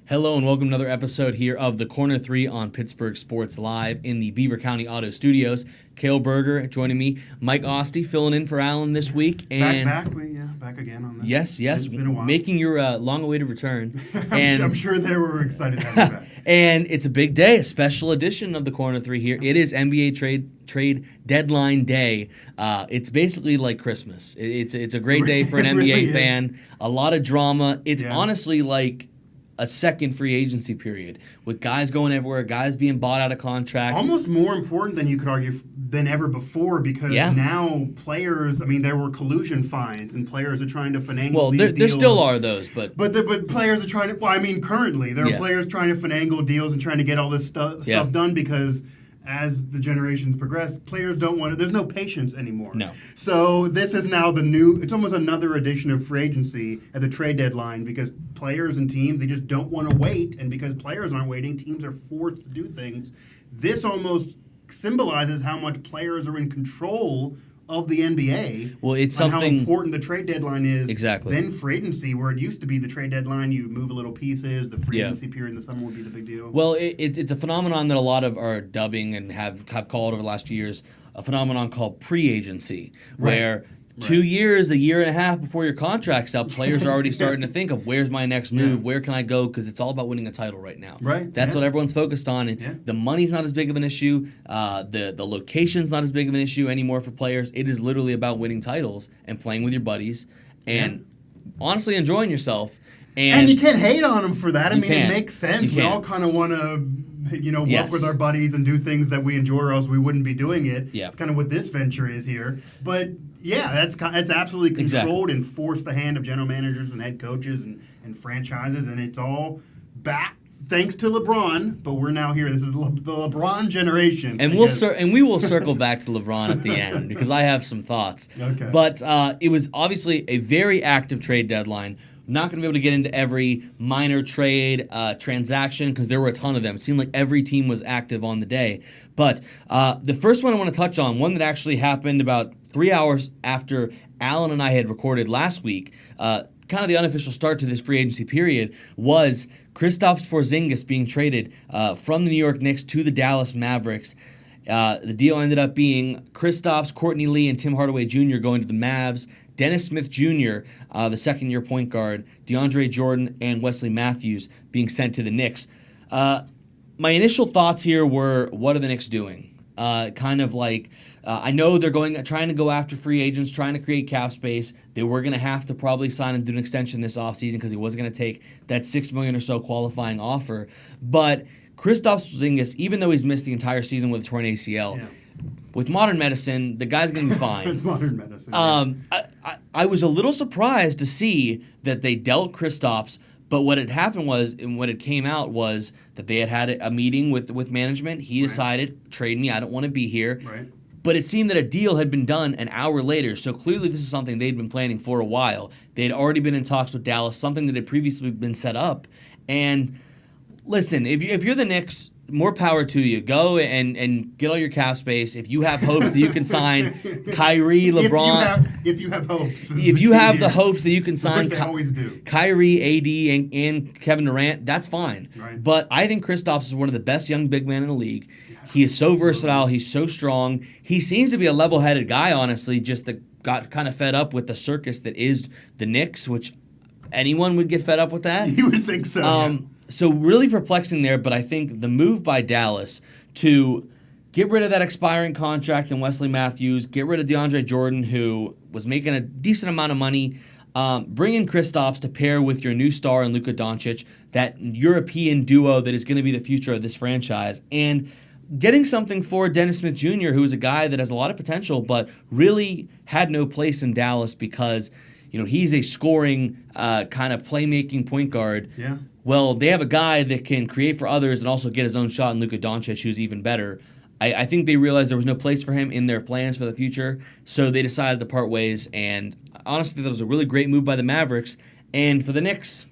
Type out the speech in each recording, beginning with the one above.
Hello and welcome to another episode here of the Corner 3 on Pittsburgh Sports Live in the Beaver County Auto Studios. Cale Berger joining me, Mike Asti filling in for Alan this week. And back again on this. Yes, It's been a while. making your long-awaited return. I'm sure they were excited to have you back. And it's a big day, a special edition of the Corner 3 here. It is NBA trade deadline day. It's basically like Christmas. It's a great day for an NBA really fan. A lot of drama. It's Yeah. honestly like a second free agency period with guys going everywhere, guys being bought out of contracts. Almost more important than you could argue than ever before because now players, there were collusion fines and players are trying to finagle these deals. There still are those, but players are trying to, currently there are players trying to finagle deals and trying to get all this stuff done because as the generations progress, players don't want to, there's no patience anymore. No. So this is now it's almost another edition of free agency at the trade deadline because players and teams, they just don't want to wait. And because players aren't waiting, teams are forced to do things. This almost symbolizes how much players are in control of the NBA. Well, it's how something important the trade deadline is. Exactly. Then free agency, where it used to be the trade deadline, you move a little pieces. The free agency period in the summer would be the big deal. Well, it's a phenomenon that a lot of are dubbing and have called over the last few years a phenomenon called pre-agency, where 2 years, a year and a half before your contract's up, players are already starting to think of where's my next move, where can I go, because it's all about winning a title right now. Right. That's what everyone's focused on, and the money's not as big of an issue. The location's not as big of an issue anymore for players. It is literally about winning titles and playing with your buddies and honestly enjoying yourself. And you can't hate on them for that. It makes sense. We can't. all kind of want to, work with our buddies and do things that we enjoy, or else we wouldn't be doing it. Yeah. It's kind of what this venture is here. But that's absolutely controlled and forced the hand of general managers and head coaches and franchises, and it's all back thanks to LeBron. But we're now here. This is the LeBron generation, and we will circle back to LeBron at the end because I have some thoughts. Okay. But it was obviously a very active trade deadline. Not going to be able to get into every minor trade transaction because there were a ton of them. It seemed like every team was active on the day. But the first one I want to touch on, one that actually happened about 3 hours after Alan and I had recorded last week, kind of the unofficial start to this free agency period, was Kristaps Porzingis being traded from the New York Knicks to the Dallas Mavericks. The deal ended up being Kristaps, Courtney Lee, and Tim Hardaway Jr. going to the Mavs. Dennis Smith Jr., the second-year point guard, DeAndre Jordan, and Wesley Matthews being sent to the Knicks. My initial thoughts here were, what are the Knicks doing? I know they're trying to go after free agents, trying to create cap space. They were going to have to probably sign him to an extension this offseason because he wasn't going to take that $6 million or so qualifying offer. But Kristaps Porzingis, even though he's missed the entire season with a torn ACL, with modern medicine, the guy's going to be fine. With modern medicine. I was a little surprised to see that they dealt Kristaps, but what had happened was, and what it came out was that they had a meeting with management. He decided, trade me, I don't want to be here. Right. But it seemed that a deal had been done an hour later, so clearly this is something they'd been planning for a while. They had already been in talks with Dallas, something that had previously been set up. And listen, if you're the Knicks, more power to you. Go and get all your cap space. If you have hopes that you can sign Kyrie, LeBron. If you have hopes. If you have the hopes that you can sign they always do. Kyrie, AD, and Kevin Durant, that's fine. Right. But I think Kristaps is one of the best young big men in the league. He is so versatile. He's so strong. He seems to be a level-headed guy, honestly, just that got kind of fed up with the circus that is the Knicks, which anyone would get fed up with that. You would think so, So really perplexing there, but I think the move by Dallas to get rid of that expiring contract in Wesley Matthews, get rid of DeAndre Jordan, who was making a decent amount of money, bring in Kristaps to pair with your new star in Luka Doncic, that European duo that is going to be the future of this franchise, and getting something for Dennis Smith Jr., who is a guy that has a lot of potential, but really had no place in Dallas because he's a scoring kind of playmaking point guard. Yeah. Well, they have a guy that can create for others and also get his own shot in Luka Doncic, who's even better. I think they realized there was no place for him in their plans for the future, so they decided to part ways. And honestly, that was a really great move by the Mavericks. And for the Knicks,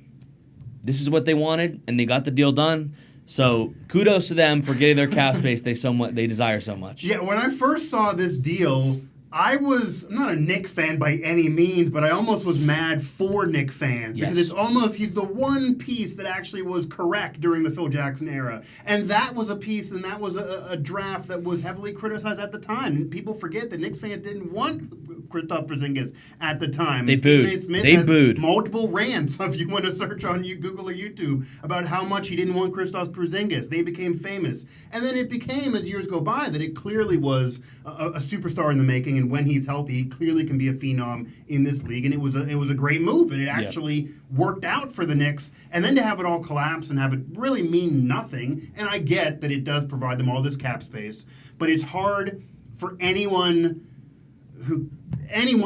this is what they wanted, and they got the deal done. So kudos to them for getting their cap space they desire so much. Yeah, when I first saw this deal, I'm not a Nick fan by any means, but I almost was mad for Nick fans because it's almost he's the one piece that actually was correct during the Phil Jackson era, and that was a piece, and that was a draft that was heavily criticized at the time. People forget that Knicks fans didn't want Kristaps Porzingis at the time. They booed. Smith They has booed. multiple rants if you want to search on Google or YouTube about how much he didn't want Kristaps Porzingis. They became famous, and then it became as years go by that it clearly was a superstar in the making. And when he's healthy, he clearly can be a phenom in this league. And it was a great move, and it actually worked out for the Knicks. And then to have it all collapse and have it really mean nothing. And I get that it does provide them all this cap space, but it's hard for anyone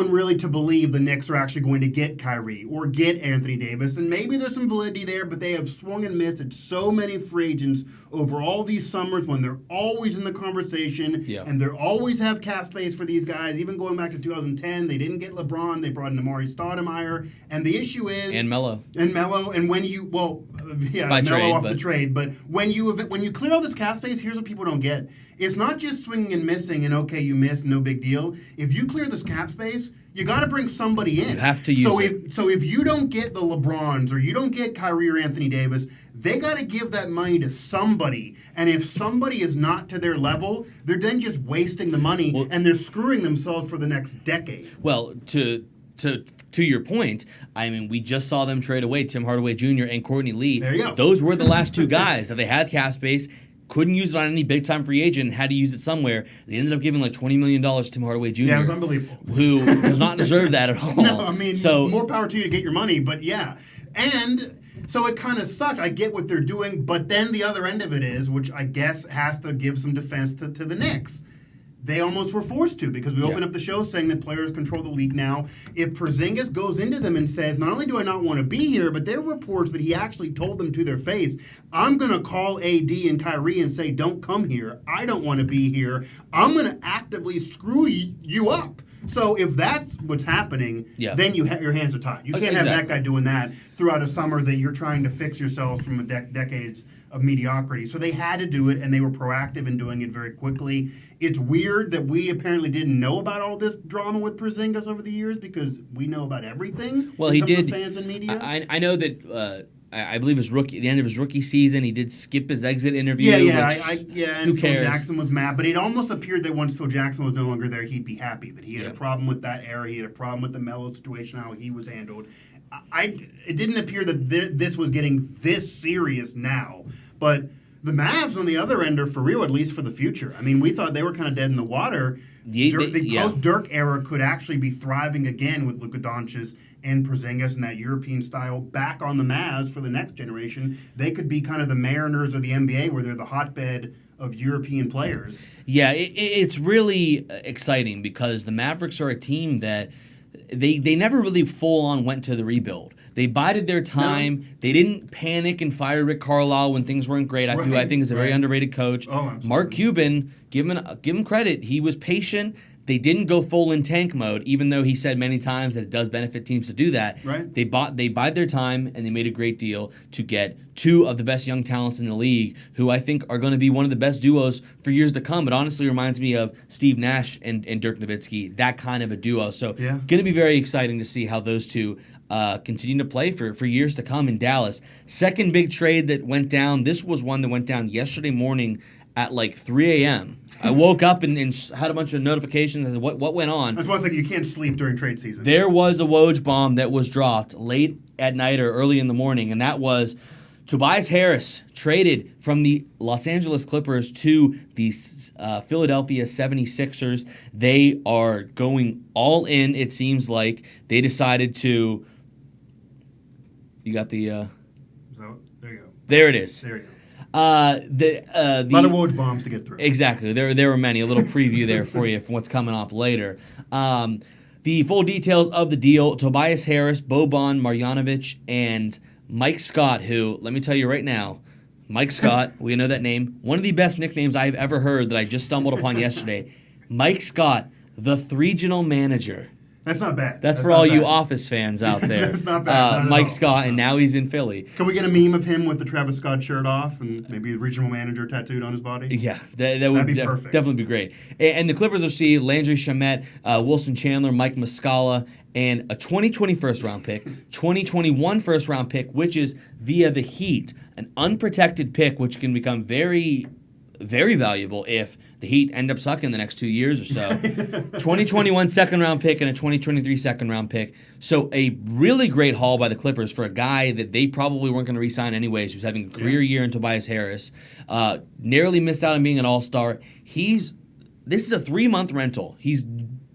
really to believe the Knicks are actually going to get Kyrie or get Anthony Davis. And maybe there's some validity there, but they have swung and missed at so many free agents over all these summers when they're always in the conversation and they always have cap space for these guys. Even going back to 2010, they didn't get LeBron. They brought in Amari Stoudemire. And the issue is... And Melo. And when you... Well, By Melo trade, off the trade. But when you clear all this cap space, here's what people don't get. It's not just swinging and missing and, okay, you missed, no big deal. If you clear this cap space, you got to bring somebody in. You have to use it. So if you don't get the LeBrons or you don't get Kyrie or Anthony Davis, they got to give that money to somebody. And if somebody is not to their level, they're then just wasting the money and they're screwing themselves for the next decade. Well, to your point, I mean, we just saw them trade away Tim Hardaway Jr. and Courtney Lee. There you go. Those were the last two guys that they had cap space. Couldn't use it on any big-time free agent, had to use it somewhere. They ended up giving like $20 million to Tim Hardaway Jr. Yeah, it was unbelievable. Who does not deserve that at all. No, I mean, more power to you to get your money, but yeah. And so it kind of sucks. I get what they're doing, but then the other end of it is, which I guess has to give some defense to the Knicks. They almost were forced to because we opened up the show saying that players control the league now. If Porzingis goes into them and says, not only do I not want to be here, but there are reports that he actually told them to their face, I'm going to call AD and Kyrie and say, don't come here. I don't want to be here. I'm going to actively screw you up. So if that's what's happening, then your hands are tied. You can't have that guy doing that throughout a summer that you're trying to fix yourselves from decades of mediocrity. So they had to do it, and they were proactive in doing it very quickly. It's weird that we apparently didn't know about all this drama with Porzingis over the years because we know about everything. Well, he did. Fans and media. I know that. I believe the end of his rookie season, he did skip his exit interview. And who cares? Phil Jackson was mad, but it almost appeared that once Phil Jackson was no longer there, he'd be happy. That he had a problem with that era, he had a problem with the Melo situation, how he was handled. It didn't appear that this was getting this serious now, but the Mavs on the other end are for real, at least for the future. I mean, we thought they were kind of dead in the water. The post-Dirk era could actually be thriving again with Luka Doncic and Porzingis and that European style back on the Mavs for the next generation. They could be kind of the Mariners of the NBA where they're the hotbed of European players. Yeah, it's really exciting because the Mavericks are a team that they never really full-on went to the rebuild. They bided their time. No. They didn't panic and fire Rick Carlisle when things weren't great. I think is a very underrated coach. Mark Cuban, give him credit. He was patient. They didn't go full in tank mode, even though he said many times that it does benefit teams to do that. Right. They bide their time, and they made a great deal to get two of the best young talents in the league, who I think are going to be one of the best duos for years to come. It honestly reminds me of Steve Nash and Dirk Nowitzki, that kind of a duo. So going to be very exciting to see how those two continue to play for years to come in Dallas. Second big trade that went down, this was one that went down yesterday morning at like 3 a.m. I woke up and had a bunch of notifications as to what went on. That's one thing, you can't sleep during trade season. There was a Woj bomb that was dropped late at night or early in the morning, and that was Tobias Harris traded from the Los Angeles Clippers to the Philadelphia 76ers. They are going all in, it seems like. They decided to... You got the... So, there you go. There it is. There you go. A lot of Woj bombs to get through. Exactly. There were many. A little preview there for you from what's coming up later. The full details of the deal, Tobias Harris, Boban Marjanovic, and Mike Scott, who, let me tell you right now, Mike Scott, we know that name, one of the best nicknames I've ever heard that I just stumbled upon yesterday. Mike Scott, the 3 general manager That's not bad. That's for not all you bad. Office fans out there. That's not bad. Not at Mike all. Scott, and now he's in Philly. Can we get a meme of him with the Travis Scott shirt off and maybe the regional manager tattooed on his body? Yeah, that would be perfect. definitely be great. And the Clippers will see Landry Shamet, Wilson Chandler, Mike Muscala, and a 2020 first-round pick, 2021 first-round pick, which is via the Heat, an unprotected pick, which can become very, very valuable if the Heat end up sucking the next 2 years or so. 2021 second-round pick and a 2023 second-round pick. So a really great haul by the Clippers for a guy that they probably weren't going to re-sign anyways, who's having a career year in Tobias Harris. Narrowly missed out on being an all-star. This is a 3-month rental. He's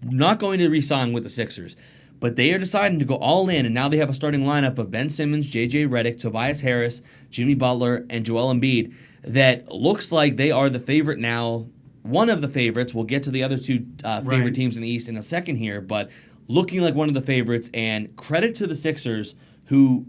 not going to re-sign with the Sixers. But they are deciding to go all in, and now they have a starting lineup of Ben Simmons, J.J. Redick, Tobias Harris, Jimmy Butler, and Joel Embiid that looks like they are the favorite now. One of the favorites. We'll get to the other two favorite teams in the East in a second here, but looking like one of the favorites, and credit to the Sixers who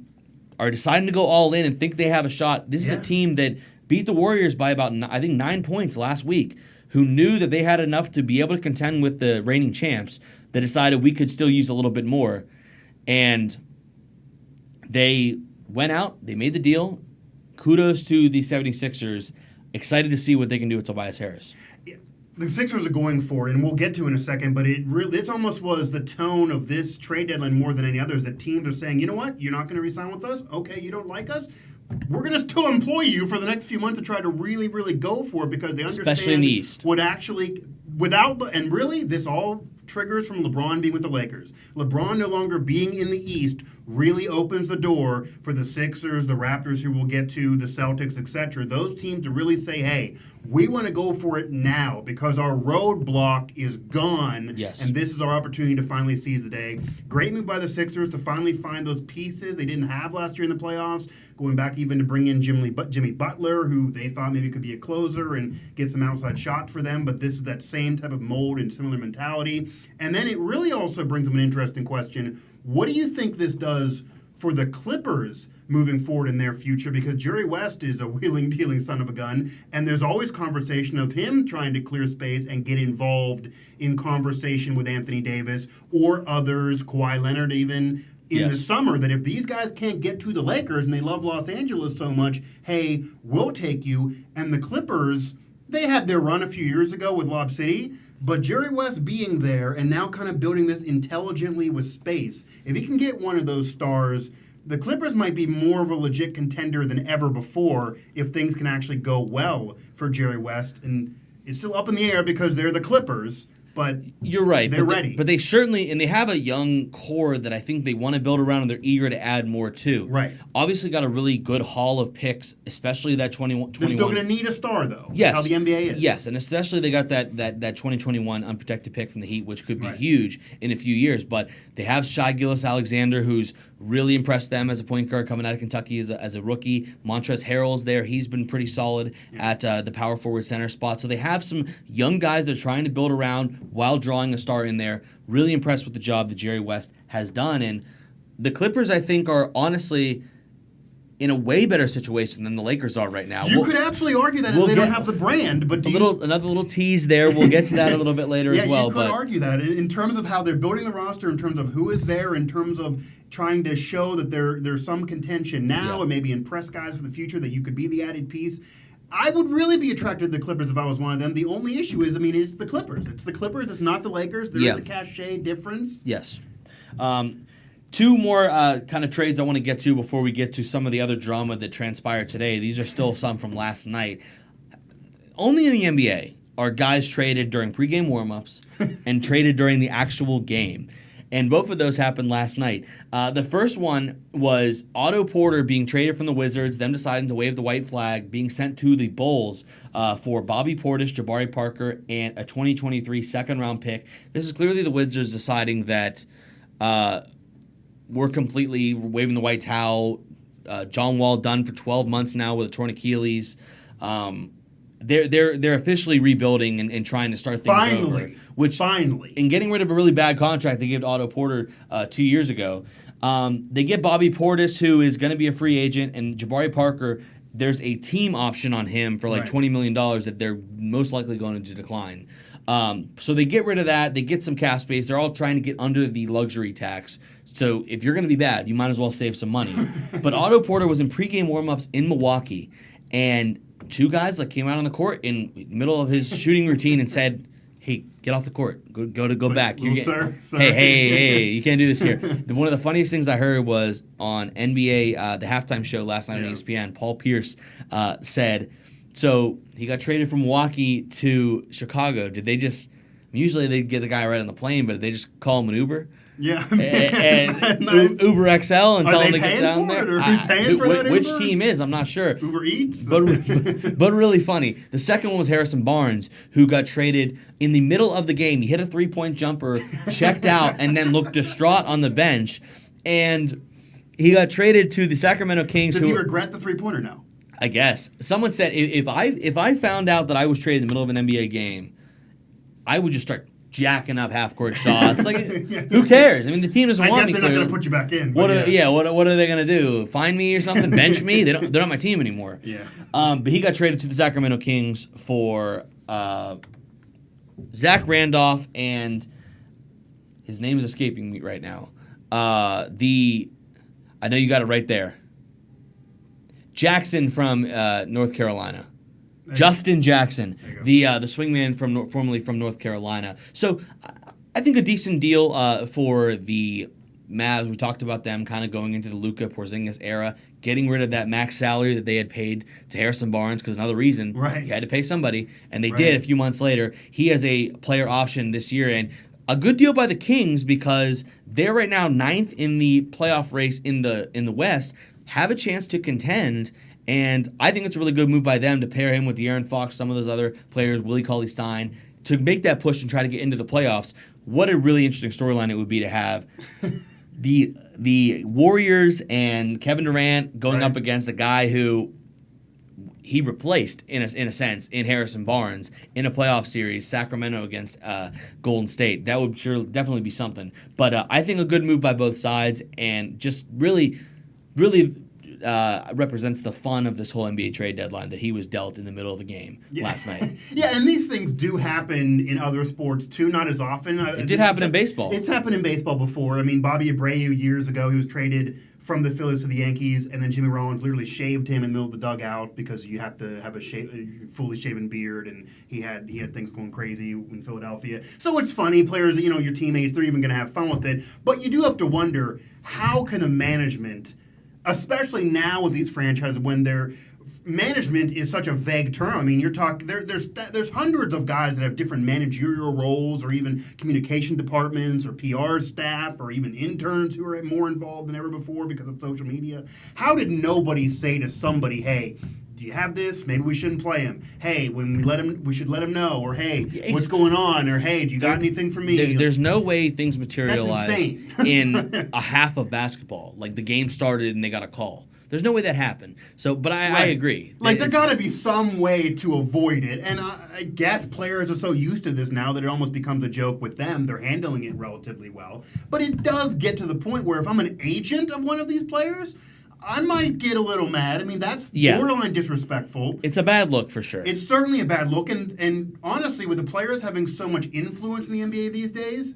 are deciding to go all in and think they have a shot. This is a team that beat the Warriors by about, I think, 9 points last week, who knew that they had enough to be able to contend with the reigning champs, that decided we could still use a little bit more. And they went out, they made the deal. Kudos to the 76ers. Excited to see what they can do with Tobias Harris. The Sixers are going for it, and we'll get to in a second, but this almost was the tone of this trade deadline more than any others, that teams are saying, you know what, you're not going to re-sign with us? Okay, you don't like us? We're going to still employ you for the next few months to try to really, really go for it, because they understand especially in the East. What actually, and really, this all triggers from LeBron being with the Lakers. LeBron no longer being in the East really opens the door for the Sixers, the Raptors, who we'll get to, the Celtics, etc. Those teams to really say, hey, we want to go for it now because our roadblock is gone, and this is our opportunity to finally seize the day. Great move by the Sixers to finally find those pieces they didn't have last year in the playoffs, going back even to bring in Jimmy Butler, who they thought maybe could be a closer and get some outside shots for them, but this is that same type of mold and similar mentality. And then it really also brings up an interesting question. What do you think this does for the Clippers moving forward in their future? Because Jerry West is a wheeling, dealing son of a gun, and there's always conversation of him trying to clear space and get involved in conversation with Anthony Davis or others, Kawhi Leonard even, in the summer, that if these guys can't get to the Lakers and they love Los Angeles so much, hey, we'll take you. And the Clippers, they had their run a few years ago with Lob City, but Jerry West being there and now kind of building this intelligently with space, if he can get one of those stars, the Clippers might be more of a legit contender than ever before if things can actually go well for Jerry West. And it's still up in the air because they're the Clippers. But you're right. They're ready. But they certainly, and they have a young core that I think they want to build around, and they're eager to add more to. Right. Obviously got a really good haul of picks, especially that 21. They're still going to need a star, though. Yes. That's how the NBA is. Yes, and especially they got that 2021 unprotected pick from the Heat, which could be huge in a few years. But they have Shai Gilgeous-Alexander, who's really impressed them as a point guard coming out of Kentucky as a rookie. Montrezl Harrell's there. He's been pretty solid at the power forward center spot. So they have some young guys they're trying to build around while drawing a star in there. Really impressed with the job that Jerry West has done. And the Clippers, I think, are honestly in a way better situation than the Lakers are right now. You could absolutely argue that they don't have the brand, but another little tease there. We'll get to that a little bit later as well. You could argue that in terms of how they're building the roster, in terms of who is there, in terms of trying to show that there's some contention now and maybe impress guys for the future, that you could be the added piece. I would really be attracted to the Clippers if I was one of them. The only issue is, it's the Clippers. It's the Clippers. It's not the Lakers. There is a cachet difference. Yes. Two more kind of trades I want to get to before we get to some of the other drama that transpired today. These are still some from last night. Only in the NBA are guys traded during pregame warmups and traded during the actual game. And both of those happened last night. The first one was Otto Porter being traded from the Wizards, them deciding to wave the white flag, being sent to the Bulls for Bobby Portis, Jabari Parker, and a 2023 second-round pick. This is clearly the Wizards deciding that we're completely waving the white towel. John Wall done for 12 months now with a torn Achilles. They're officially rebuilding and trying to start things over. Finally. In getting rid of a really bad contract they gave to Otto Porter 2 years ago, they get Bobby Portis, who is going to be a free agent, and Jabari Parker, there's a team option on him for $20 million that they're most likely going to decline. So they get rid of that. They get some cap space. They're all trying to get under the luxury tax. So if you're going to be bad, you might as well save some money. But Otto Porter was in pregame warmups in Milwaukee, and two guys came out on the court in the middle of his shooting routine and said, "Hey, get off the court. Go back. Sir. Hey, you can't do this here." One of the funniest things I heard was on NBA, the halftime show last night on ESPN. Paul Pierce said, so he got traded from Milwaukee to Chicago. Did they just, usually they get the guy right on the plane, but did they just call him an Uber? Yeah. and nice. Uber XL and tell him to get down there. there. Are we paying for that which Uber? team is? I'm not sure. Uber Eats? But really funny. The second one was Harrison Barnes, who got traded in the middle of the game. He hit a 3-point jumper, checked out, and then looked distraught on the bench. And he got traded to the Sacramento Kings. Does he regret the 3-pointer now? I guess. Someone said if I found out that I was traded in the middle of an NBA game, I would just start jacking up half-court shots. Who cares? I mean, the team doesn't want me. I guess they're not going to put you back in. What are they going to do? Find me or something? Bench me? They're not on my team anymore. Yeah. But he got traded to the Sacramento Kings for Zach Randolph, and his name is escaping me right now. I know you got it right there. Jackson from North Carolina. Justin Jackson, the swingman formerly from North Carolina. So I think a decent deal for the Mavs. We talked about them kind of going into the Luka Porzingis era, getting rid of that max salary that they had paid to Harrison Barnes, because another reason you had to pay somebody, and they did a few months later. He has a player option this year, and a good deal by the Kings because they're right now 9th in the playoff race in the West, have a chance to contend. And I think it's a really good move by them to pair him with De'Aaron Fox, some of those other players, Willie Cauley-Stein, to make that push and try to get into the playoffs. What a really interesting storyline it would be to have the Warriors and Kevin Durant going up against a guy who he replaced, in a sense, in Harrison Barnes in a playoff series, Sacramento against Golden State. That would definitely be something. But I think a good move by both sides, and just really represents the fun of this whole NBA trade deadline that he was dealt in the middle of the game last night. Yeah, and these things do happen in other sports too, not as often. It did happen in baseball. It's happened in baseball before. I mean, Bobby Abreu years ago, he was traded from the Phillies to the Yankees, and then Jimmy Rollins literally shaved him in the middle of the dugout because you have to have a fully shaven beard, and he had things going crazy in Philadelphia. So it's funny, players, your teammates, they're even going to have fun with it. But you do have to wonder, how can a management, especially now with these franchises, when their management is such a vague term. I mean, you're talking there's hundreds of guys that have different managerial roles, or even communication departments, or PR staff, or even interns who are more involved than ever before because of social media. How did nobody say to somebody, "Hey, do you have this? Maybe we shouldn't play him. Hey, when we should let him know." Or, "Hey, what's going on?" Or, "Hey, do you got anything for me?" There's no way things materialize in a half of basketball. Like, the game started and they got a call. There's no way that happened. So, but I agree. Like, there got to be some way to avoid it. And I guess players are so used to this now that it almost becomes a joke with them. They're handling it relatively well. But it does get to the point where if I'm an agent of one of these players, I might get a little mad. I mean, that's borderline disrespectful. It's a bad look for sure. It's certainly a bad look. And honestly, with the players having so much influence in the NBA these days,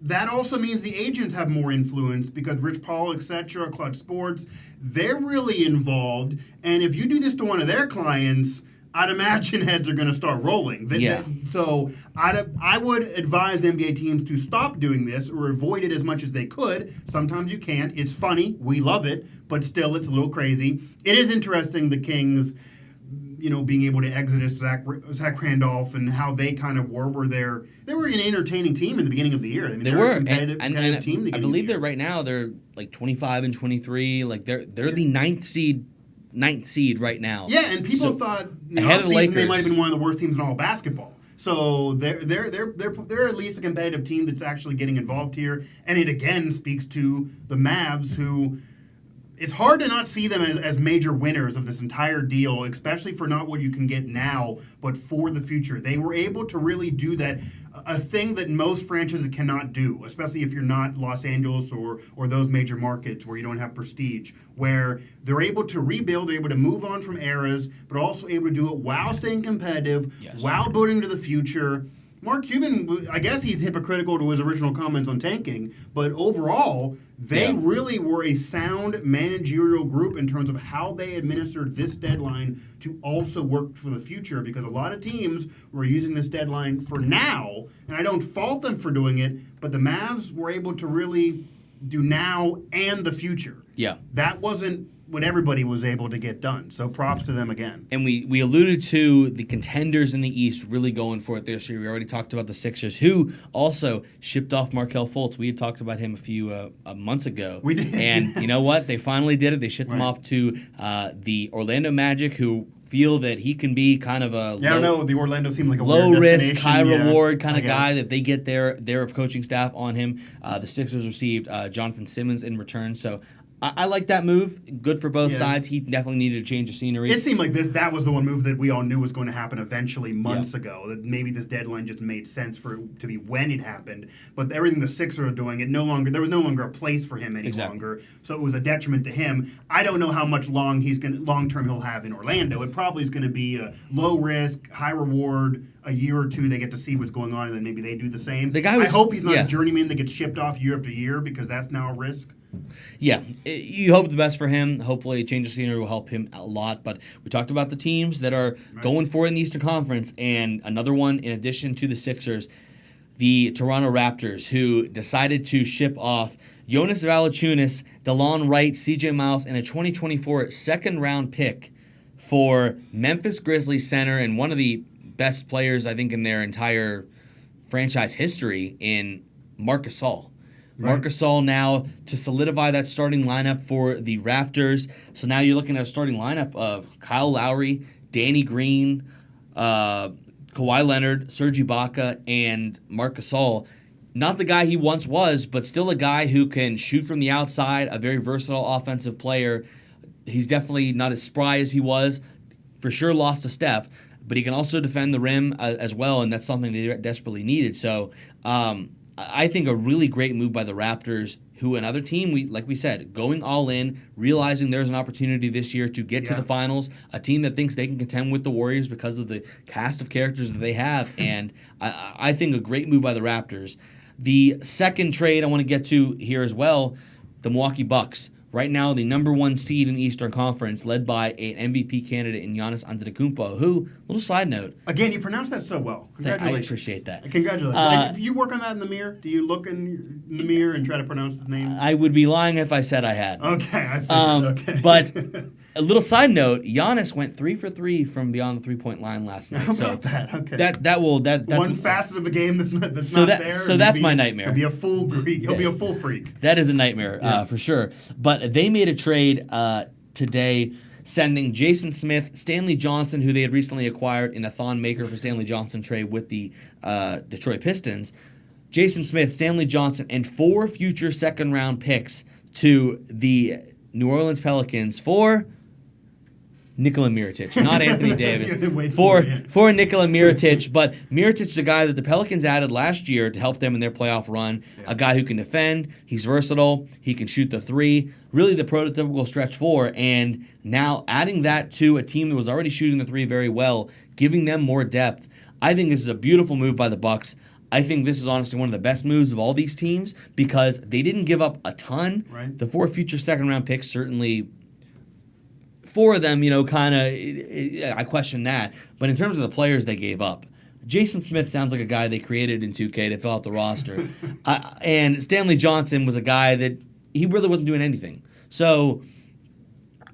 that also means the agents have more influence because Rich Paul, etc., Clutch Sports, they're really involved. And if you do this to one of their clients, I'd imagine heads are going to start rolling. So I would advise NBA teams to stop doing this or avoid it as much as they could. Sometimes you can't. It's funny. We love it. But still, it's a little crazy. It is interesting, the Kings, being able to exodus Zach Randolph and how they kind of were. They were an entertaining team in the beginning of the year. I mean, they were a competitive team. I believe they're right now. They're like 25 and 23. Like they're the ninth seed right now. Yeah, and people thought ahead of the Lakers, they might have been one of the worst teams in all of basketball. So they're at least a competitive team that's actually getting involved here, and it again speaks to the Mavs, who it's hard to not see them as major winners of this entire deal, especially for not what you can get now, but for the future. They were able to really do that, a thing that most franchises cannot do, especially if you're not Los Angeles or those major markets where you don't have prestige, where they're able to rebuild, they're able to move on from eras, but also able to do it while staying competitive, while building to the future. Mark Cuban, I guess he's hypocritical to his original comments on tanking, but overall, they really were a sound managerial group in terms of how they administered this deadline to also work for the future, because a lot of teams were using this deadline for now, and I don't fault them for doing it, but the Mavs were able to really do now and the future. Yeah. That wasn't what everybody was able to get done. So props to them again. And we alluded to the contenders in the East really going for it this year. We already talked about the Sixers, who also shipped off Markelle Fultz. We had talked about him a few months ago. We did. And you know what? They finally did it. They shipped him off to the Orlando Magic, who feel that he can be kind of a I don't know. The Orlando seemed like a low weird risk, high reward kind of I guy guess. that they get their coaching staff on him. The Sixers received Jonathan Simmons in return. So I like that move. Good for both sides. He definitely needed a change of scenery. It seemed like that was the one move that we all knew was going to happen eventually months ago. That maybe this deadline just made sense for it to be when it happened. But everything the Sixers are doing, there was no longer a place for him any longer. So it was a detriment to him. I don't know how much long term he'll have in Orlando. It probably is going to be a low risk, high reward. A year or two, they get to see what's going on, and then maybe they do the same. I hope he's not a journeyman that gets shipped off year after year, because that's now a risk. Yeah, you hope the best for him. Hopefully, a change of scenery will help him a lot. But we talked about the teams that are going for it in the Eastern Conference, and another one in addition to the Sixers, the Toronto Raptors, who decided to ship off Jonas Valanciunas, DeLon Wright, C.J. Miles, and a 2024 second-round pick for Memphis Grizzlies center and one of the best players, I think, in their entire franchise history in Marc Gasol. Marc Gasol now to solidify that starting lineup for the Raptors. So now you're looking at a starting lineup of Kyle Lowry, Danny Green, Kawhi Leonard, Serge Ibaka, and Marc Gasol. Not the guy he once was, but still a guy who can shoot from the outside, a very versatile offensive player. He's definitely not as spry as he was. For sure lost a step. But he can also defend the rim as well, and that's something they desperately needed. So I think a really great move by the Raptors, who another team, like we said, going all in, realizing there's an opportunity this year to get to the finals, a team that thinks they can contend with the Warriors because of the cast of characters that they have, and I think a great move by the Raptors. The second trade I want to get to here as well, the Milwaukee Bucks. Right now, the number one seed in the Eastern Conference, led by an MVP candidate in Giannis Antetokounmpo, who, little side note. Again, you pronounced that so well. Congratulations. I appreciate that. Congratulations. If you work on that in the mirror, do you look in the mirror and try to pronounce his name? I would be lying if I said I had. Okay, I figured. Okay. But a little side note, Giannis went 3 for 3 from beyond the 3-point line last night. How about that? Okay. That's one facet of a game that's not there. So that's my nightmare. He'll be a full Greek. He'll be a full freak. That is a nightmare for sure. But they made a trade today, sending Jason Smith, Stanley Johnson, who they had recently acquired in a Thon Maker for Stanley Johnson trade with the Detroit Pistons. Jason Smith, Stanley Johnson, and 4 future second-round picks to the New Orleans Pelicans for Nikola Mirotic, not Anthony Davis. For Nikola Mirotic, but Mirotic is a guy that the Pelicans added last year to help them in their playoff run. A guy who can defend, he's versatile, he can shoot the three, really the prototypical stretch four, and now adding that to a team that was already shooting the three very well, giving them more depth. I think this is a beautiful move by the Bucks. I think this is honestly one of the best moves of all these teams because they didn't give up a ton. Right. The 4 future second-round picks certainly, 4 of them, kind of, I question that. But in terms of the players they gave up, Jason Smith sounds like a guy they created in 2K to fill out the roster. And Stanley Johnson was a guy that he really wasn't doing anything. So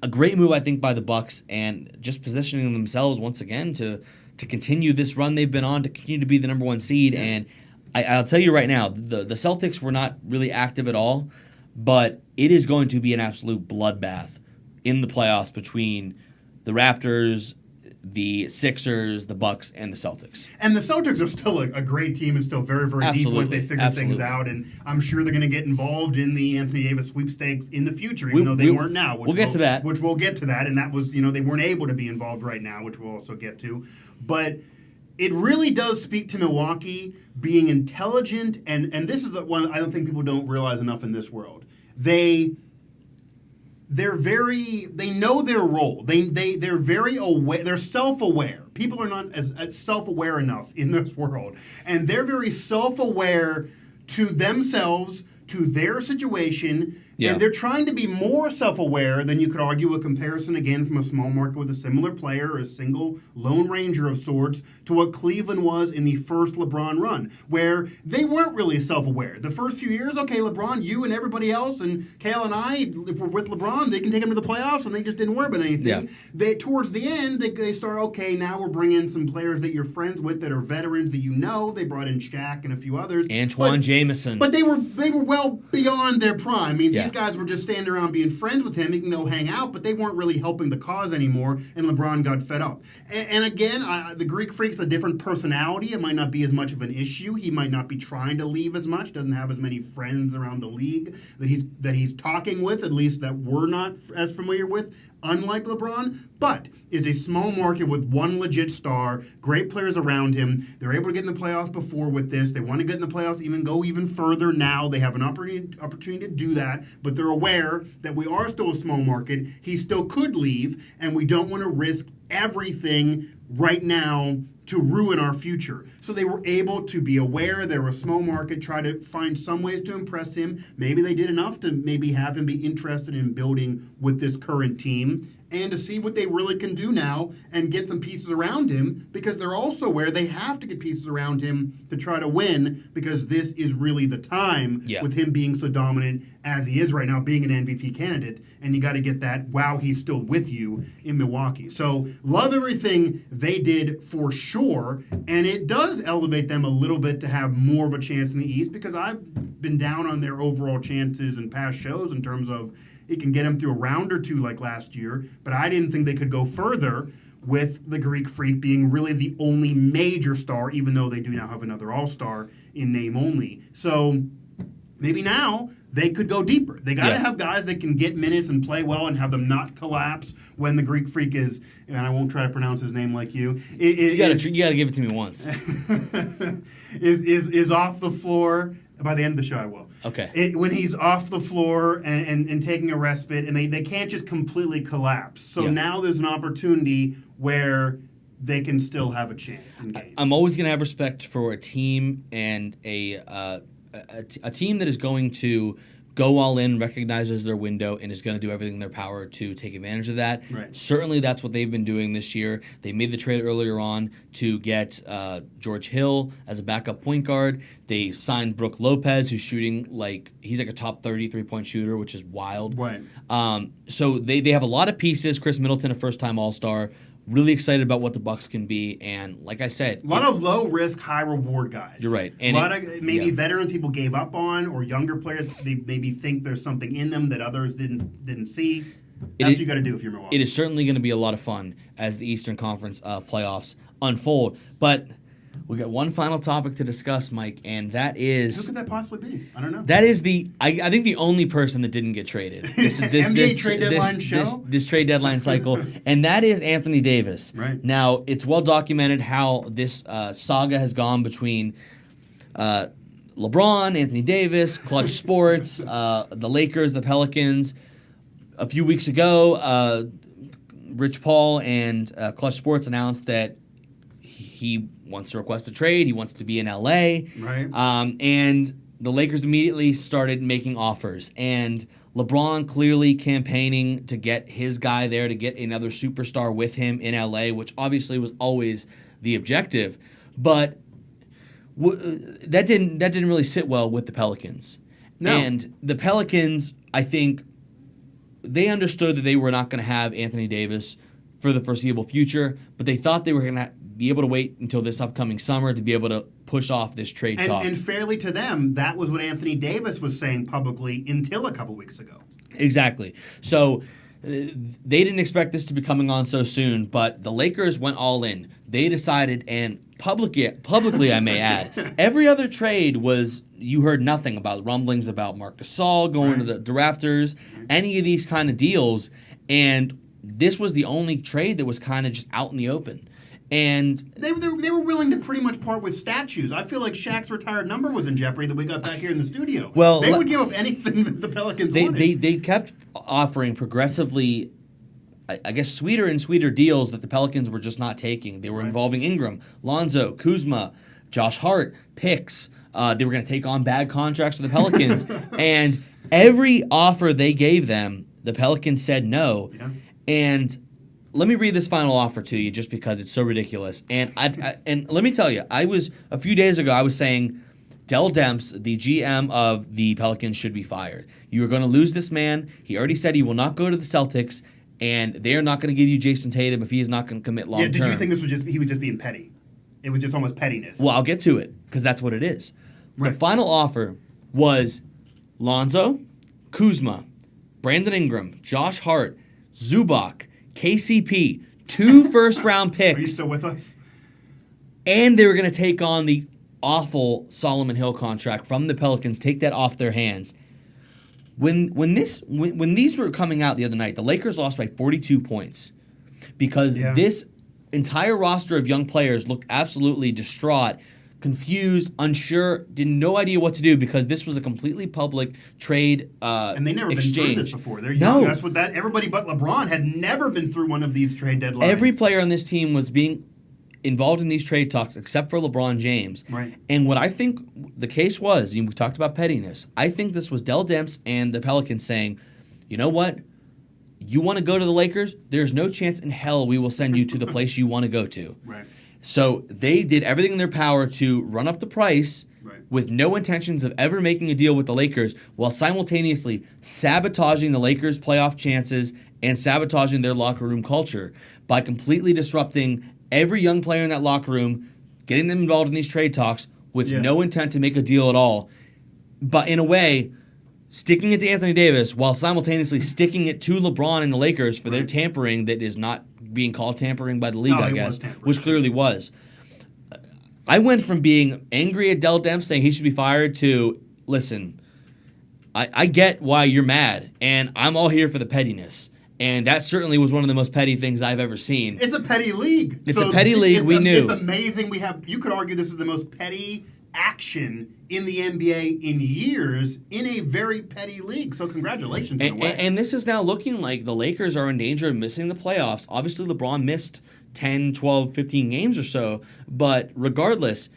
a great move, I think, by the Bucks and just positioning themselves once again to continue this run they've been on, to continue to be the number one seed. Yeah. And I'll tell you right now, the Celtics were not really active at all, but it is going to be an absolute bloodbath in the playoffs between the Raptors, the Sixers, the Bucks, and the Celtics. And the Celtics are still a great team and still very, very deep once they figure things out. And I'm sure they're going to get involved in the Anthony Davis sweepstakes in the future, even though they weren't now. We'll get to that. Which we'll get to that. And that was, they weren't able to be involved right now, which we'll also get to. But it really does speak to Milwaukee being intelligent. And this is one I don't think people don't realize enough in this world. They know their role. They're very aware. They're self-aware. people are not as self-aware enough in this world. And they're very self-aware to themselves, to their situation, and they're trying to be more self-aware than you could argue a comparison, again, from a small market with a similar player, a single lone ranger of sorts, to what Cleveland was in the first LeBron run, where they weren't really self-aware. The first few years, okay, LeBron, you and everybody else, and Cale and I, if we're with LeBron, they can take him to the playoffs, and they just didn't worry about anything. Yeah. Towards the end, they start, okay, now we're bringing in some players that you're friends with that are veterans that you know. They brought in Shaq and a few others. Antoine Jameson. But they were well beyond their prime. I mean, these guys were just standing around being friends with him. He can go hang out, but they weren't really helping the cause anymore, and LeBron got fed up. And again, the Greek Freak's a different personality. It might not be as much of an issue. He might not be trying to leave as much. Doesn't have as many friends around the league that he's talking with, at least that we're not as familiar with, unlike LeBron. But it's a small market with one legit star, great players around him. They're able to get in the playoffs before with this. They want to get in the playoffs, go even further now. They have an opportunity to do that, but they're aware that we are still a small market. He still could leave, and we don't want to risk everything right now to ruin our future. So they were able to be aware. They were a small market, try to find some ways to impress him. Maybe they did enough to maybe have him be interested in building with this current team, and to see what they really can do now and get some pieces around him, because they're also aware they have to get pieces around him to try to win, because this is really the time with him being so dominant as he is right now, being an MVP candidate, and you got to get that, wow, he's still with you in Milwaukee. So love everything they did for sure, and it does elevate them a little bit to have more of a chance in the East, because I've been down on their overall chances in past shows in terms of it can get them through a round or two like last year, but I didn't think they could go further with the Greek Freak being really the only major star, even though they do now have another all-star in name only. So maybe now they could go deeper. They got to have guys that can get minutes and play well and have them not collapse when the Greek Freak is, and I won't try to pronounce his name like you. You got to give it to me once. is off the floor. By the end of the show, I will. Okay. When he's off the floor and taking a respite, and they can't just completely collapse. So now there's an opportunity where they can still have a chance in games. I'm always going to have respect for a team and a team that is going to go all in, recognizes their window, and is going to do everything in their power to take advantage of that. Right. Certainly that's what they've been doing this year. They made the trade earlier on to get George Hill as a backup point guard. They signed Brook Lopez, who's shooting he's like a top 30 3-point shooter, which is wild. Right. So they have a lot of pieces. Chris Middleton, a first-time All-Star. Really excited about what the Bucks can be, and like I said, a lot of low-risk, high-reward guys. You're right. And a lot of maybe veterans people gave up on, or younger players they maybe think there's something in them that others didn't see. That's what you got to do if you're Milwaukee. It is certainly going to be a lot of fun as the Eastern Conference playoffs unfold. But we got one final topic to discuss, Mike, and that is... Who could that possibly be? I don't know. That is I think the only person that didn't get traded. NBA trade deadline show? This trade deadline cycle, and that is Anthony Davis. Right. Now, it's well documented how this saga has gone between LeBron, Anthony Davis, Clutch Sports, the Lakers, the Pelicans. A few weeks ago, Rich Paul and Clutch Sports announced that he wants to request a trade. He wants to be in LA. Right. And the Lakers immediately started making offers. And LeBron clearly campaigning to get his guy there, to get another superstar with him in LA, which obviously was always the objective. But that didn't really sit well with the Pelicans. No. And the Pelicans, I think, they understood that they were not going to have Anthony Davis for the foreseeable future, but they thought they were going to be able to wait until this upcoming summer to be able to push off this trade talk. And fairly to them, that was what Anthony Davis was saying publicly until a couple weeks ago. Exactly. So they didn't expect this to be coming on so soon, but the Lakers went all in. They decided, and publicly I may add, every other trade was, you heard nothing about rumblings about Marc Gasol going to the Raptors, any of these kind of deals, and this was the only trade that was kind of just out in the open. And they were willing to pretty much part with statues. I feel like Shaq's retired number was in jeopardy that we got back here in the studio. Well, they would give up anything that the Pelicans wanted. They kept offering progressively I guess, sweeter and sweeter deals that the Pelicans were just not taking. They were involving Ingram, Lonzo, Kuzma, Josh Hart, picks. They were going to take on bad contracts for the Pelicans. And every offer they gave them, the Pelicans said no. Yeah. And let me read this final offer to you just because it's so ridiculous. And and let me tell you, a few days ago, I was saying Dell Demps, the GM of the Pelicans, should be fired. You are going to lose this man. He already said he will not go to the Celtics, and they are not going to give you Jason Tatum if he is not going to commit long term. Yeah, did you think he was just being petty? It was just almost pettiness. Well, I'll get to it because that's what it is. Right. The final offer was Lonzo, Kuzma, Brandon Ingram, Josh Hart, Zubac, KCP, 2 first-round picks. Are you still with us? And they were going to take on the awful Solomon Hill contract from the Pelicans, take that off their hands. When these were coming out the other night, the Lakers lost by 42 points because this entire roster of young players looked absolutely distraught, confused, unsure, didn't no idea what to do because this was a completely public trade and they never exchange. been through this before. They're young. That's what everybody but LeBron had never been through one of these trade deadlines. Every player on this team was being involved in these trade talks except for LeBron James. Right. And what I think the case was, we talked about pettiness, I think this was Dell Demps and the Pelicans saying, you know what? You want to go to the Lakers? There's no chance in hell we will send you to the place you want to go to. Right. So they did everything in their power to run up the price with no intentions of ever making a deal with the Lakers while simultaneously sabotaging the Lakers' playoff chances and sabotaging their locker room culture by completely disrupting every young player in that locker room, getting them involved in these trade talks with no intent to make a deal at all. But in a way, sticking it to Anthony Davis while simultaneously sticking it to LeBron and the Lakers for their tampering that is not being called tampering by the league, I guess, which clearly was. I went from being angry at Dell Demps saying he should be fired to, listen, I get why you're mad, and I'm all here for the pettiness. And that certainly was one of the most petty things I've ever seen. It's a petty league. It's a petty league, we knew. It's amazing. You could argue this is the most petty action in the NBA in years in a very petty league. So congratulations. And this is now looking like the Lakers are in danger of missing the playoffs. Obviously, LeBron missed 10, 12, 15 games or so. But regardless,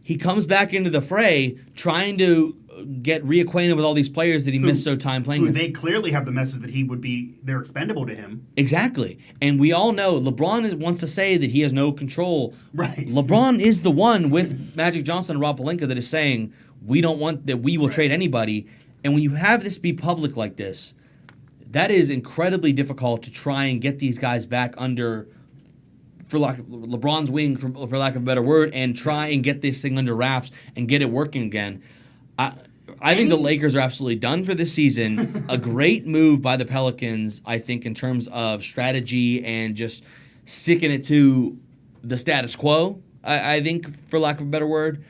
he comes back into the fray trying to get reacquainted with all these players that he missed so time playing with. They clearly have the message that they're expendable to him. Exactly. And we all know LeBron wants to say that he has no control. Right. LeBron is the one with Magic Johnson and Rob Pelinka that is saying we don't want that we will trade anybody. And when you have this be public like this, that is incredibly difficult to try and get these guys back under, for lack of LeBron's wing, for lack of a better word, and try and get this thing under wraps and get it working again. I think the Lakers are absolutely done for this season. A great move by the Pelicans, I think, in terms of strategy and just sticking it to the status quo, I think, for lack of a better word.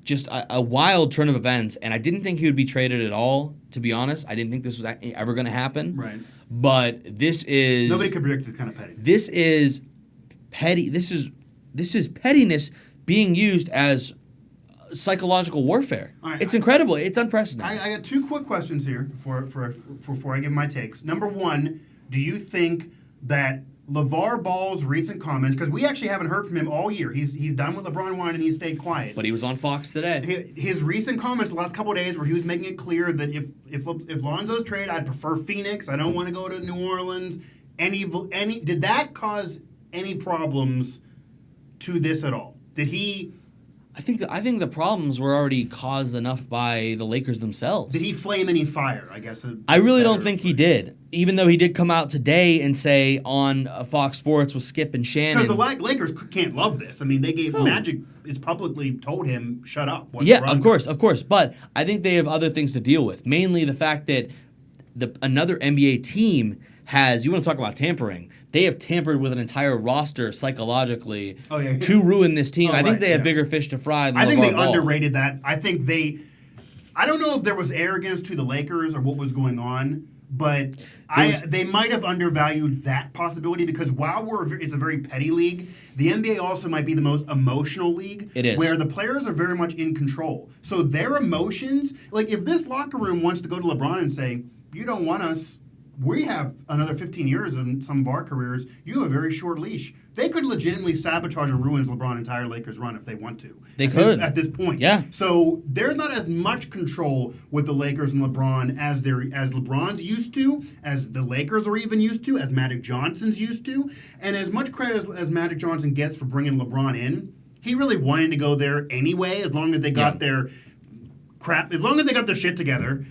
Just a wild turn of events, and I didn't think he would be traded at all, to be honest. I didn't think this was ever going to happen. Right. But this is... Nobody could predict this kind of pettiness. This is petty. This is pettiness being used as psychological warfare. Right, it's incredible. It's unprecedented. I got 2 quick questions here before I give my takes. Number 1, do you think that LeVar Ball's recent comments, because we actually haven't heard from him all year. He's done with LeBron wine and he stayed quiet. But he was on Fox today. His recent comments the last couple of days where he was making it clear that if Lonzo's trade, I'd prefer Phoenix. I don't want to go to New Orleans. Did that cause any problems to this at all? Did he... I think the problems were already caused enough by the Lakers themselves. Did he flame any fire, I guess? I really don't think he did, even though he did come out today and say on Fox Sports with Skip and Shannon. Because the Lakers can't love this. I mean, they gave Magic is publicly told him, shut up. Of course. But I think they have other things to deal with, mainly the fact that another NBA team has, you want to talk about tampering, they have tampered with an entire roster psychologically to ruin this team. I think they have bigger fish to fry than I think LeVar they Ball. underrated that. I don't know if there was arrogance to the Lakers or what was going on, but they might have undervalued that possibility because while it's a very petty league, the NBA also might be the most emotional league. It is. Where the players are very much in control. So their emotions, like if this locker room wants to go to LeBron and say, you don't want us, we have another 15 years in some of our careers. You have a very short leash. They could legitimately sabotage and ruin LeBron's entire Lakers run if they want to. They could. At this point. Yeah. So there's not as much control with the Lakers and LeBron as LeBron's used to, as the Lakers are even used to, as Magic Johnson's used to. And as much credit as Magic Johnson gets for bringing LeBron in, he really wanted to go there anyway, as long as they got their crap. As long as they got their shit together,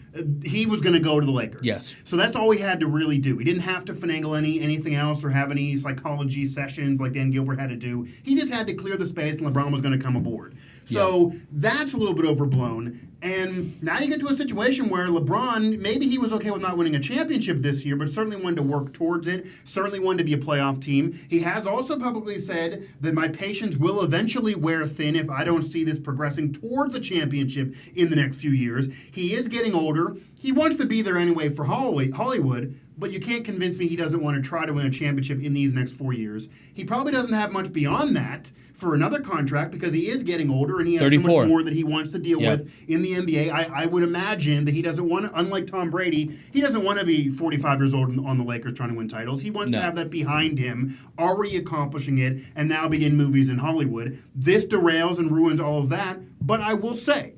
he was going to go to the Lakers. Yes. So that's all he had to really do. He didn't have to finagle anything else or have any psychology sessions like Dan Gilbert had to do. He just had to clear the space, and LeBron was going to come aboard. So that's a little bit overblown. And now you get to a situation where LeBron, maybe he was okay with not winning a championship this year, but certainly wanted to work towards it, certainly wanted to be a playoff team. He has also publicly said that my patience will eventually wear thin if I don't see this progressing towards the championship in the next few years. He is getting older. He wants to be there anyway for Hollywood, but you can't convince me he doesn't want to try to win a championship in these next 4 years. He probably doesn't have much beyond that for another contract because he is getting older and he has 34. so much more that he wants to deal with in the NBA. I would imagine that he doesn't want to, unlike Tom Brady, he doesn't want to be 45 years old on the Lakers trying to win titles. He wants to have that behind him, already accomplishing it, and now begin movies in Hollywood. This derails and ruins all of that, but I will say,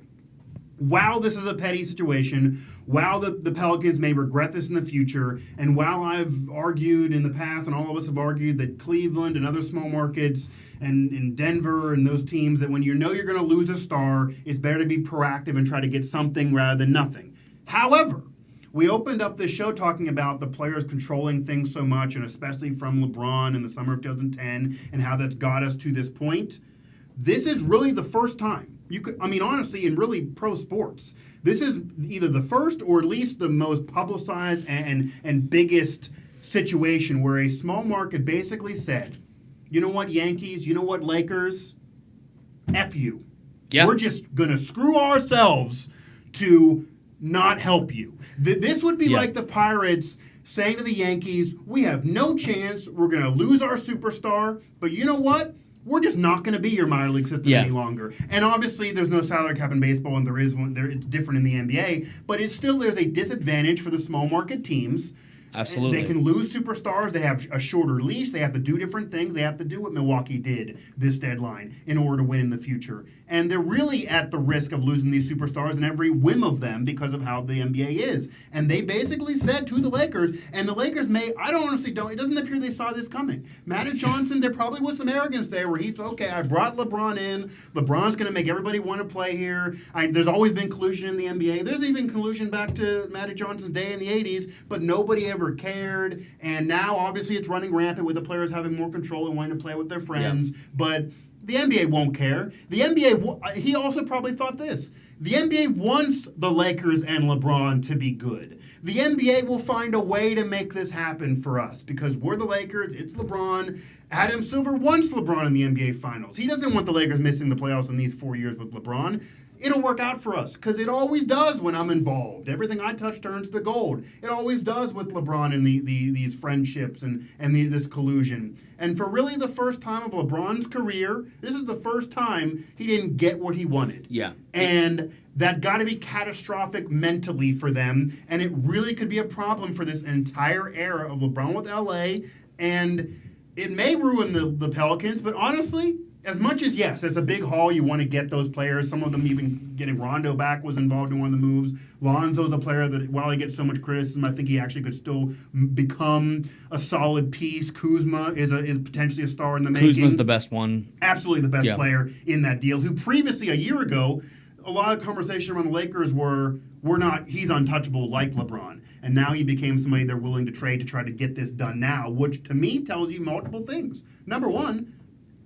while this is a petty situation, while the Pelicans may regret this in the future, and while I've argued in the past, and all of us have argued that Cleveland and other small markets and in Denver and those teams, that when you know you're going to lose a star, it's better to be proactive and try to get something rather than nothing. However, we opened up this show talking about the players controlling things so much, and especially from LeBron in the summer of 2010, and how that's got us to this point. This is really the first time. Honestly, in really pro sports, this is either the first or at least the most publicized and biggest situation where a small market basically said, you know what, Yankees, you know what, Lakers, F you. Yeah. We're just going to screw ourselves to not help you. This would be like the Pirates saying to the Yankees, we have no chance, we're going to lose our superstar, but you know what? We're just not going to be your minor league system any longer. And obviously, there's no salary cap in baseball, and there is one. It's different in the NBA. But there's a disadvantage for the small market teams. Absolutely. They can lose superstars. They have a shorter leash. They have to do different things. They have to do what Milwaukee did this deadline in order to win in the future. And they're really at the risk of losing these superstars and every whim of them because of how the NBA is. And they basically said to the Lakers, and the Lakers it doesn't appear they saw this coming. Magic Johnson, there probably was some arrogance there where he's, okay, I brought LeBron in. LeBron's going to make everybody want to play here. There's always been collusion in the NBA. There's even collusion back to Magic Johnson's day in the 80s, but nobody ever cared. And now, obviously, it's running rampant with the players having more control and wanting to play with their friends. Yeah. But the NBA won't care. The NBA, he also probably thought this. The NBA wants the Lakers and LeBron to be good. The NBA will find a way to make this happen for us because we're the Lakers, it's LeBron. Adam Silver wants LeBron in the NBA Finals. He doesn't want the Lakers missing the playoffs in these 4 years with LeBron. It'll work out for us because it always does when I'm involved. Everything I touch turns to gold. It always does with LeBron and these friendships and this collusion. And for really the first time of LeBron's career, this is the first time he didn't get what he wanted. Yeah. And that got to be catastrophic mentally for them. And it really could be a problem for this entire era of LeBron with LA. And it may ruin the Pelicans, but honestly, as much as, yes, it's a big haul, you want to get those players. Some of them even getting Rondo back was involved in one of the moves. Lonzo's a player that, while he gets so much criticism, I think he actually could still become a solid piece. Kuzma is potentially a star in the making. Kuzma's the best one. Absolutely the best player in that deal, who previously, a year ago, a lot of conversation around the Lakers he's untouchable like LeBron. And now he became somebody they're willing to trade to try to get this done now, which to me tells you multiple things. Number one,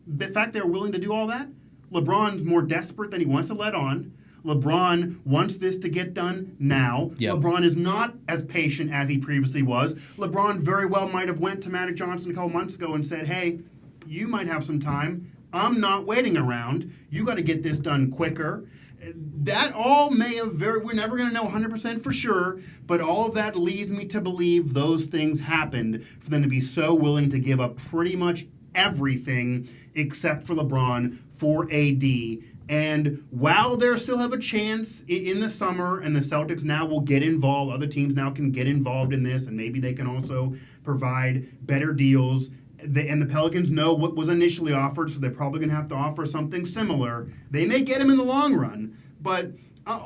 the fact they're willing to do all that, LeBron's more desperate than he wants to let on. LeBron wants this to get done now. Yep. LeBron is not as patient as he previously was. LeBron very well might have went to Magic Johnson a couple months ago and said, hey, you might have some time. I'm not waiting around. You got to get this done quicker. That all may have we're never going to know 100% for sure, but all of that leads me to believe those things happened for them to be so willing to give up pretty much everything except for LeBron for AD And while they still have a chance in the summer, and the Celtics now will get involved, other teams now can get involved in this, and maybe they can also provide better deals. And the Pelicans know what was initially offered, so they're probably going to have to offer something similar. They may get him in the long run, but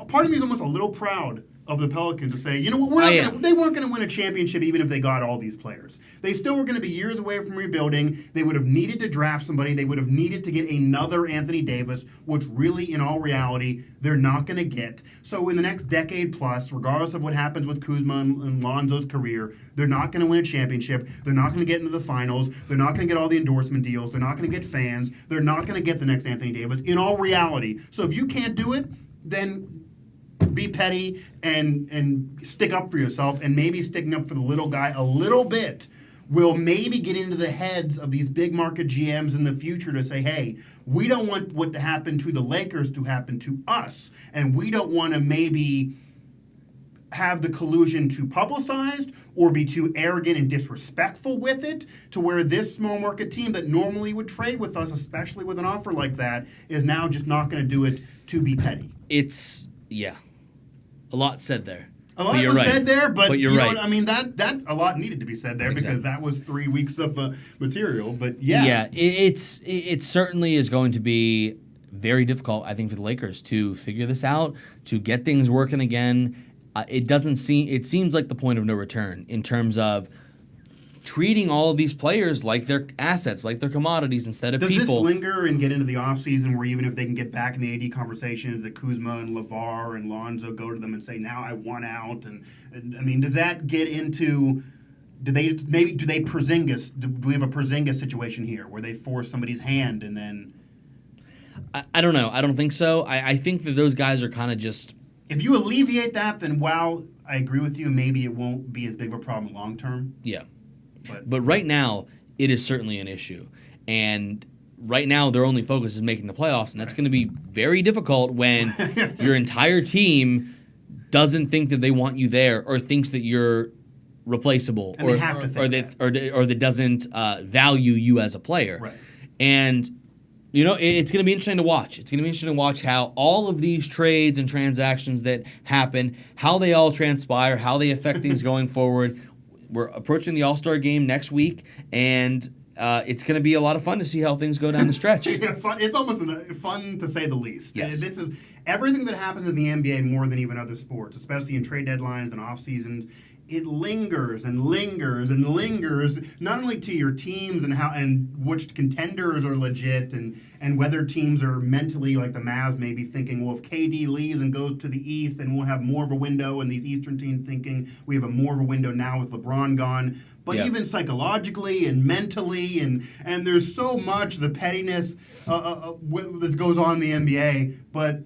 part of me is almost a little proud of the Pelicans to say, you know what, they weren't going to win a championship even if they got all these players. They still were going to be years away from rebuilding. They would have needed to draft somebody. They would have needed to get another Anthony Davis, which really, in all reality, they're not going to get. So in the next decade plus, regardless of what happens with Kuzma and Lonzo's career, they're not going to win a championship. They're not going to get into the finals. They're not going to get all the endorsement deals. They're not going to get fans. They're not going to get the next Anthony Davis, in all reality. So if you can't do it, then be petty and stick up for yourself, and maybe sticking up for the little guy a little bit will maybe get into the heads of these big market GMs in the future to say, hey, we don't want what to happen to the Lakers to happen to us, and we don't want to maybe have the collusion too publicized or be too arrogant and disrespectful with it, to where this small market team that normally would trade with us, especially with an offer like that, is now just not going to do it to be petty. Yeah. A lot said there. A lot was said there, but you're you know right. what, I mean, that a lot needed to be said there, because that was 3 weeks of material. But yeah, it certainly is going to be very difficult, I think, for the Lakers to figure this out, to get things working again. It seems like the point of no return in terms of treating all of these players like they're assets, like they're commodities instead of people. Does this linger and get into the offseason where even if they can get back in the AD conversations, that Kuzma and LeVar and Lonzo go to them and say, now I want out? And I mean, does that get into, do we have a Porzingis situation here where they force somebody's hand and then? I don't know. I don't think so. I think that those guys are kind of just. If you alleviate that, then while I agree with you, maybe it won't be as big of a problem long term. Yeah. But right now, it is certainly an issue. And right now, their only focus is making the playoffs, and that's going to be very difficult when your entire team doesn't think that they want you there, or thinks that you're replaceable, and or that doesn't value you as a player. Right. And it's going to be interesting to watch. It's going to be interesting to watch how all of these trades and transactions that happen, how they all transpire, how they affect things going forward. We're approaching the All-Star game next week, and it's going to be a lot of fun to see how things go down the stretch. It's almost fun to say the least. Yes. This is everything that happens in the NBA more than even other sports, especially in trade deadlines and off seasons. It lingers and lingers and lingers, not only to your teams and which contenders are legit, and whether teams are mentally, like the Mavs, maybe thinking, well, if KD leaves and goes to the East, then we'll have more of a window, and these Eastern teams thinking we have more of a window now with LeBron gone. But even psychologically and mentally, and there's so much the pettiness that goes on in the NBA, but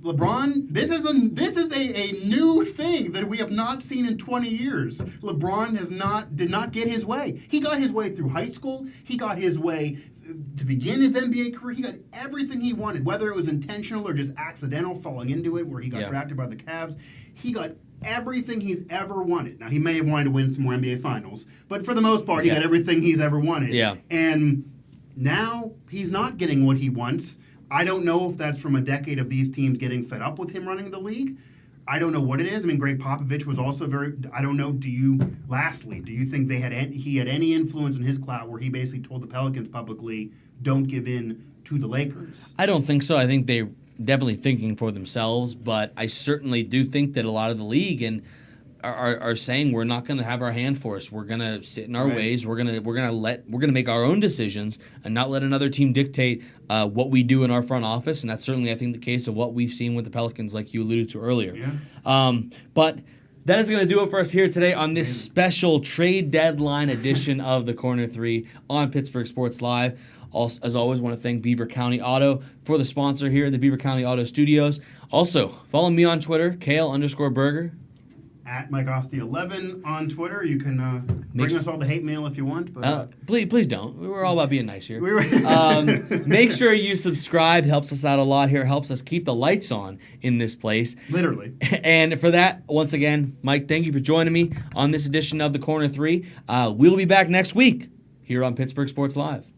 LeBron, this is a new thing that we have not seen in 20 years. LeBron did not get his way. He got his way through high school. He got his way to begin his NBA career. He got everything he wanted, whether it was intentional or just accidental falling into it, where he got drafted by the Cavs. He got everything he's ever wanted. Now, he may have wanted to win some more NBA Finals, but for the most part, he got everything he's ever wanted. Yeah. And now he's not getting what he wants. I don't know if that's from a decade of these teams getting fed up with him running the league. I don't know what it is. I mean, Greg Popovich was also very. I don't know. Do you think he had any influence in his clout where he basically told the Pelicans publicly, "Don't give in to the Lakers"? I don't think so. I think they're definitely thinking for themselves, but I certainly do think that a lot of the league are saying we're not going to have our hand forced. We're going to sit in our ways. We're going to make our own decisions and not let another team dictate what we do in our front office. And that's certainly, I think, the case of what we've seen with the Pelicans, like you alluded to earlier. Yeah. But that is going to do it for us here today on this special trade deadline edition of the Corner 3 on Pittsburgh Sports Live. Also, as always, want to thank Beaver County Auto for the sponsor here at the Beaver County Auto Studios. Also, follow me on Twitter, Cale_Berger. At Mike Asti 11 on Twitter. You can bring us all the hate mail if you want. But please don't. We're all about being nice here. Make sure you subscribe. Helps us out a lot here. Helps us keep the lights on in this place. Literally. And for that, once again, Mike, thank you for joining me on this edition of the Corner 3. We'll be back next week here on Pittsburgh Sports Live.